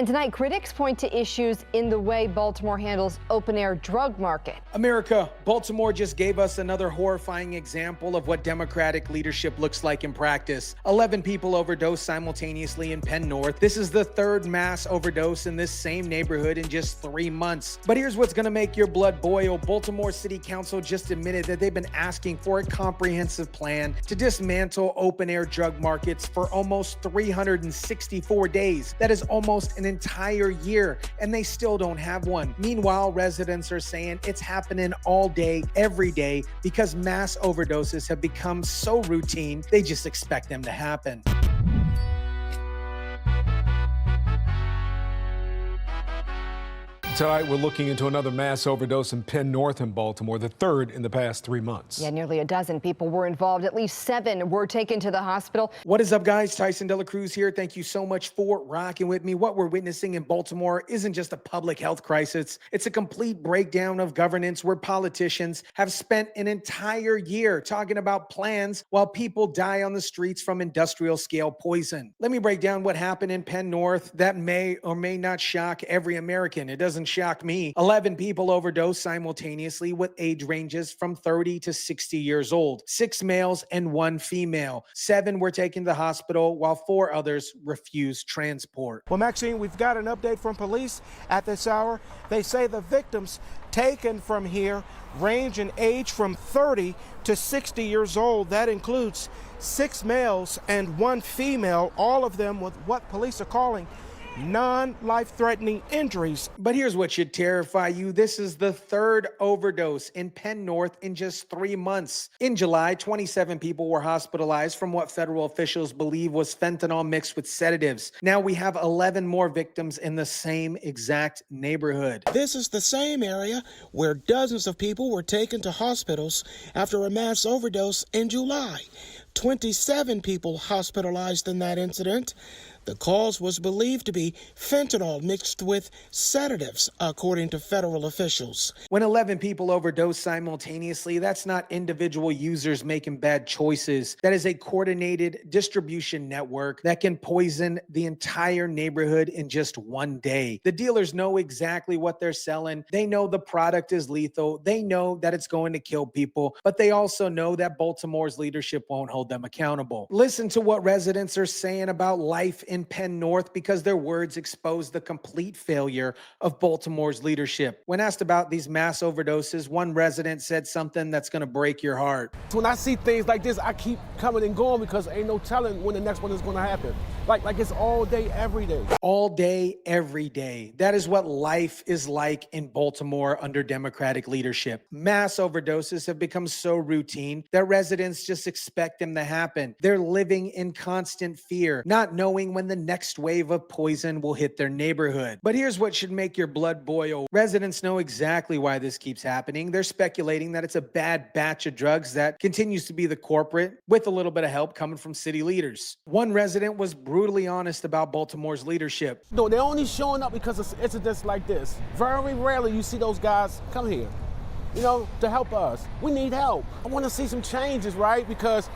And tonight, critics point to issues in the way Baltimore handles open-air drug market. America, Baltimore just gave us another horrifying example of what Democratic leadership looks like in practice. 11 people overdosed simultaneously in Penn North. This is the third mass overdose in this same neighborhood in just 3 months. But here's what's going to make your blood boil. Baltimore City Council just admitted that they've been asking for a comprehensive plan to dismantle open-air drug markets for almost 364 days. That is almost an entire year, and they still don't have one. Meanwhile, residents are saying it's happening all day, every day, because mass overdoses have become so routine, they just expect them to happen. Tonight, we're looking into another mass overdose in Penn North in Baltimore, the third in the past 3 months. Yeah, nearly a dozen people were involved. At least 7 were taken to the hospital. What is up, guys? Tyson Dela Cruz here. Thank you so much for rocking with me. What we're witnessing in Baltimore isn't just a public health crisis. It's a complete breakdown of governance where politicians have spent an entire year talking about plans while people die on the streets from industrial scale poison. Let me break down what happened in Penn North. That may or may not shock every American. It doesn't shock me. 11 people overdosed simultaneously with age ranges from 30 to 60 years old. 6 males and 1 female. 7 were taken to the hospital while 4 others refused transport. Well, Maxine, we've got an update from police at this hour. They say the victims taken from here range in age from 30 to 60 years old. That includes 6 males and 1 female, all of them with what police are calling non-life-threatening injuries. But here's what should terrify you. This is the third overdose in Penn North in just 3 months. In July, 27 people were hospitalized from what federal officials believe was fentanyl mixed with sedatives. Now we have 11 more victims in the same exact neighborhood. This is the same area where dozens of people were taken to hospitals after a mass overdose in July. 27 people hospitalized in that incident. The cause was believed to be fentanyl mixed with sedatives, according to federal officials. When 11 people overdose simultaneously, that's not individual users making bad choices. That is a coordinated distribution network that can poison the entire neighborhood in just one day. The dealers know exactly what they're selling. They know the product is lethal. They know that it's going to kill people, but they also know that Baltimore's leadership won't hold them accountable. Listen to what residents are saying about life in Penn North, because their words expose the complete failure of Baltimore's leadership. When asked about these mass overdoses, one resident said something that's going to break your heart. When I see things like this, I keep coming and going because ain't no telling when the next one is going to happen. Like it's all day, every day. All day, every day. That is what life is like in Baltimore under Democratic leadership. Mass overdoses have become so routine that residents just expect them to happen. They're living in constant fear, not knowing when the next wave of poison will hit their neighborhood. But here's what should make your blood boil. Residents know exactly why this keeps happening. They're speculating that it's a bad batch of drugs that continues to be the culprit, with a little bit of help coming from city leaders. One resident was brutally honest about Baltimore's leadership. No, they're only showing up because of incidents like this. Very rarely you see those guys come here, to help us. We need help. I want to see some changes, right? Because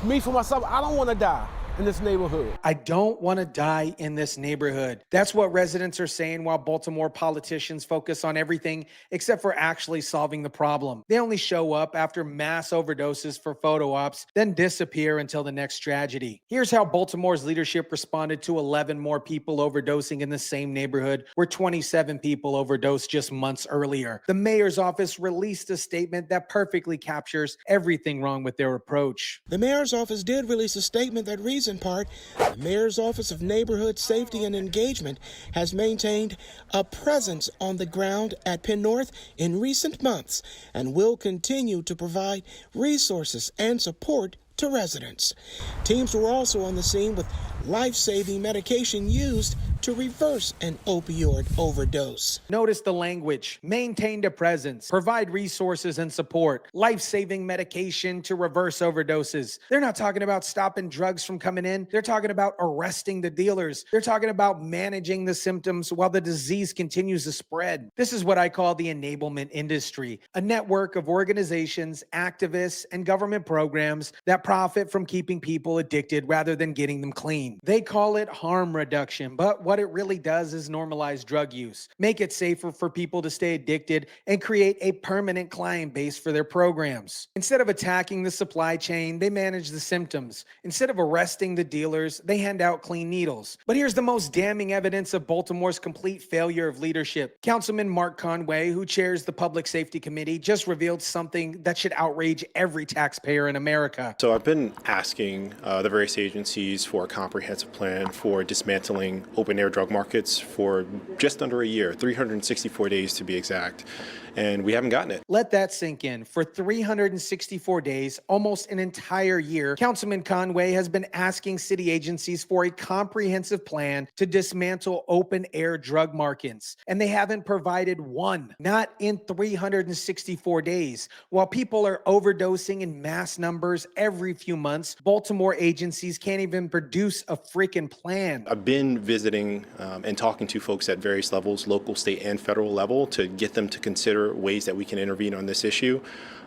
me, for myself, I don't want to die in this neighborhood. I don't want to die in this neighborhood. That's what residents are saying, while Baltimore politicians focus on everything except for actually solving the problem. They only show up after mass overdoses for photo ops, then disappear until the next tragedy. Here's how Baltimore's leadership responded to 11 more people overdosing in the same neighborhood where 27 people overdosed just months earlier. The mayor's office released a statement that perfectly captures everything wrong with their approach. The mayor's office did release a statement that reads in part, the Mayor's Office of Neighborhood Safety and Engagement has maintained a presence on the ground at Penn North in recent months and will continue to provide resources and support to residents. Teams were also on the scene with life-saving medication used to reverse an opioid overdose. Notice the language. Maintained a presence, provide resources and support, life-saving medication to reverse overdoses. They're not talking about stopping drugs from coming in. They're talking about arresting the dealers. They're talking about managing the symptoms while the disease continues to spread. This is what I call the enablement industry, a network of organizations, activists, and government programs that profit from keeping people addicted rather than getting them clean. They call it harm reduction, but what what it really does is normalize drug use, make it safer for people to stay addicted, and create a permanent client base for their programs. Instead of attacking the supply chain, they manage the symptoms. Instead of arresting the dealers, they hand out clean needles. But here's the most damning evidence of Baltimore's complete failure of leadership. Councilman Mark Conway, who chairs the Public Safety Committee, just revealed something that should outrage every taxpayer in America. So I've been asking the various agencies for a comprehensive plan for dismantling open-air drug markets for just under a year, 364 days to be exact, and we haven't gotten it. Let that sink in. For 364 days, almost an entire year, Councilman Conway has been asking city agencies for a comprehensive plan to dismantle open-air drug markets, and they haven't provided one, not in 364 days. While people are overdosing in mass numbers every few months, Baltimore agencies can't even produce a freaking plan. I've been visiting and talking to folks at various levels, local, state, and federal level, to get them to consider ways that we can intervene on this issue.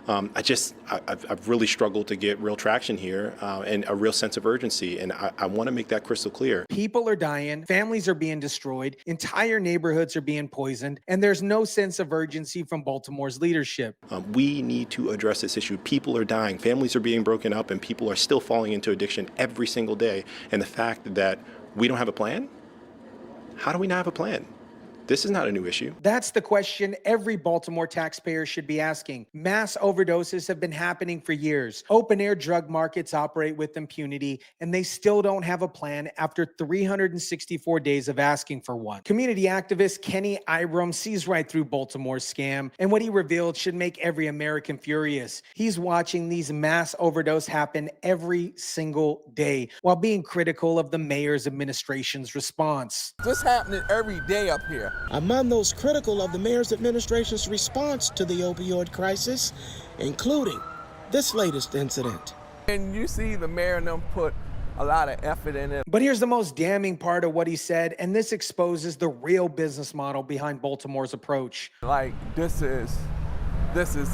I've really struggled to get real traction here and a real sense of urgency, and I want to make that crystal clear. People are dying, families are being destroyed, entire neighborhoods are being poisoned, and there's no sense of urgency from Baltimore's leadership. We need to address this issue. People are dying, families are being broken up, and people are still falling into addiction every single day. And the fact that we don't have a plan? How do we not have a plan? This is not a new issue. That's the question every Baltimore taxpayer should be asking. Mass overdoses have been happening for years. Open-air drug markets operate with impunity, and they still don't have a plan after 364 days of asking for one. Community activist Kenny Ibram sees right through Baltimore's scam, and what he revealed should make every American furious. He's watching these mass overdoses happen every single day while being critical of the mayor's administration's response. This happening every day up here. Among those critical of the mayor's administration's response to the opioid crisis, including this latest incident. And you see the mayor and them put a lot of effort in it. But here's the most damning part of what he said, and this exposes the real business model behind Baltimore's approach. Like, this is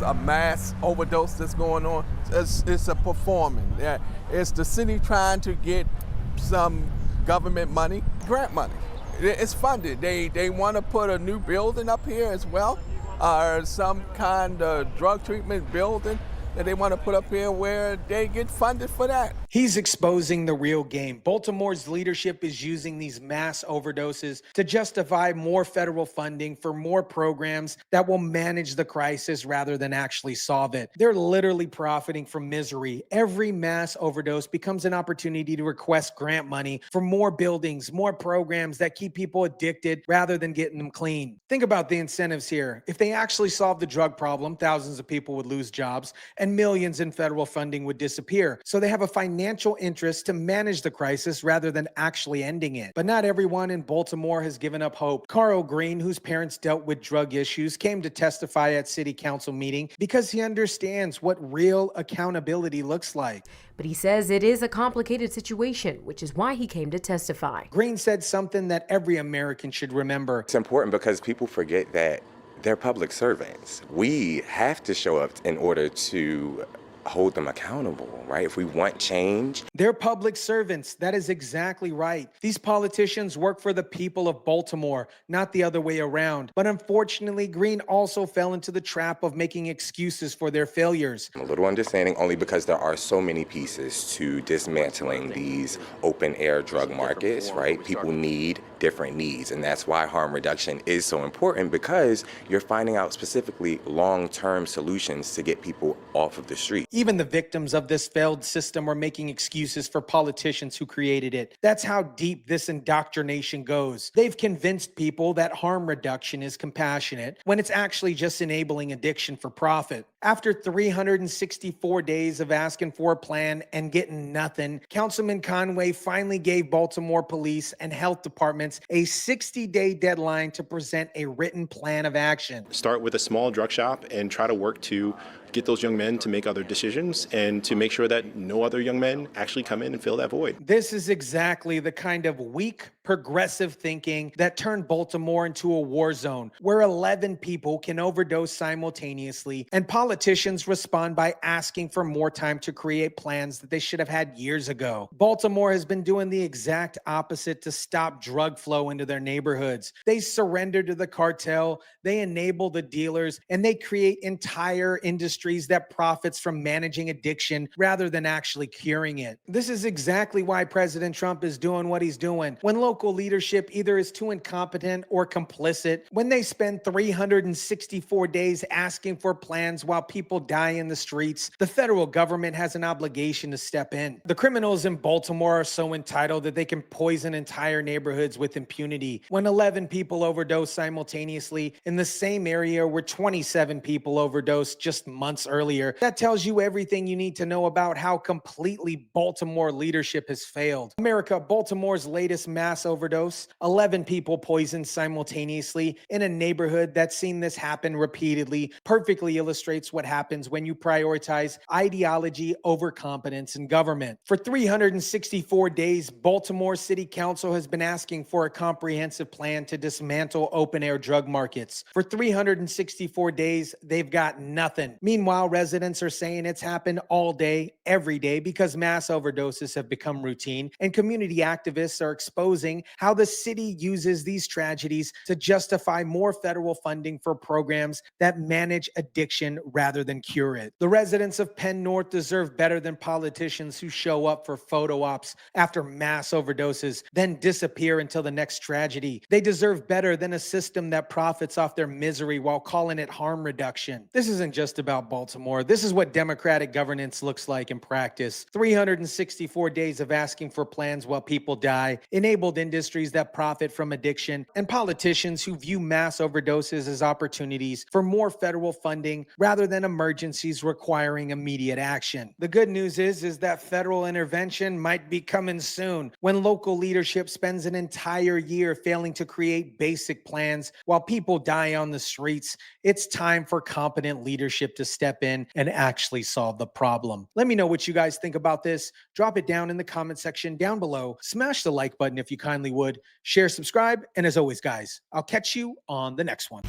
a mass overdose that's going on. It's a performance. Yeah, it's the city trying to get some government money, grant money. It's funded. They want to put a new building up here as well, or some kind of drug treatment building that they want to put up here where they get funded for that. He's exposing the real game. Baltimore's leadership is using these mass overdoses to justify more federal funding for more programs that will manage the crisis rather than actually solve it. They're literally profiting from misery. Every mass overdose becomes an opportunity to request grant money for more buildings, more programs that keep people addicted rather than getting them clean. Think about the incentives here. If they actually solved the drug problem, thousands of people would lose jobs and millions in federal funding would disappear. So they have a financial interest to manage the crisis rather than actually ending it. But not everyone in Baltimore has given up hope. Carl Green, whose parents dealt with drug issues, came to testify at city council meeting because he understands what real accountability looks like. But he says it is a complicated situation, which is why he came to testify. Green said something that every American should remember. It's important because people forget that they're public servants. We have to show up in order to hold them accountable, right? If we want change. They're public servants. That is exactly right. These politicians work for the people of Baltimore, not the other way around. But unfortunately, Green also fell into the trap of making excuses for their failures. I'm a little understanding only because there are so many pieces to dismantling these open air drug markets, right? People need different needs, and that's why harm reduction is so important, because you're finding out specifically long-term solutions to get people off of the street. Even the victims of this failed system are making excuses for politicians who created it. That's how deep this indoctrination goes. They've convinced people that harm reduction is compassionate when it's actually just enabling addiction for profit. After 364 days of asking for a plan and getting nothing, Councilman Conway finally gave Baltimore police and health departments a 60-day deadline to present a written plan of action. Start with a small drug shop and try to work to get those young men to make other decisions and to make sure that no other young men actually come in and fill that void. This is exactly the kind of weak, progressive thinking that turned Baltimore into a war zone where 11 people can overdose simultaneously, and politicians Politicians respond by asking for more time to create plans that they should have had years ago. Baltimore has been doing the exact opposite to stop drug flow into their neighborhoods. They surrender to the cartel, they enable the dealers, and they create entire industries that profits from managing addiction rather than actually curing it. This is exactly why President Trump is doing what he's doing. When local leadership either is too incompetent or complicit, when they spend 364 days asking for plans while people die in the streets, the federal government has an obligation to step in. The criminals in Baltimore are so entitled that they can poison entire neighborhoods with impunity. When 11 people overdose simultaneously in the same area where 27 people overdosed just months earlier, that tells you everything you need to know about how completely Baltimore leadership has failed. America, Baltimore's latest mass overdose, 11 people poisoned simultaneously in a neighborhood that's seen this happen repeatedly, perfectly illustrates what happens when you prioritize ideology over competence in government. For 364 days, Baltimore City Council has been asking for a comprehensive plan to dismantle open-air drug markets. For 364 days, they've got nothing. Meanwhile, residents are saying it's happened all day, every day, because mass overdoses have become routine, and community activists are exposing how the city uses these tragedies to justify more federal funding for programs that manage addiction rather than cure it. The residents of Penn North deserve better than politicians who show up for photo ops after mass overdoses, then disappear until the next tragedy. They deserve better than a system that profits off their misery while calling it harm reduction. This isn't just about Baltimore. This is what democratic governance looks like in practice. 364 days of asking for plans while people die, enabled industries that profit from addiction, and politicians who view mass overdoses as opportunities for more federal funding rather than emergencies requiring immediate action. The good news is that federal intervention might be coming soon. When local leadership spends an entire year failing to create basic plans while people die on the streets, it's time for competent leadership to step in and actually solve the problem. Let me know what you guys think about this. Drop it down in the comment section down below. Smash the like button if you kindly would. Share, subscribe, and as always, guys, I'll catch you on the next one.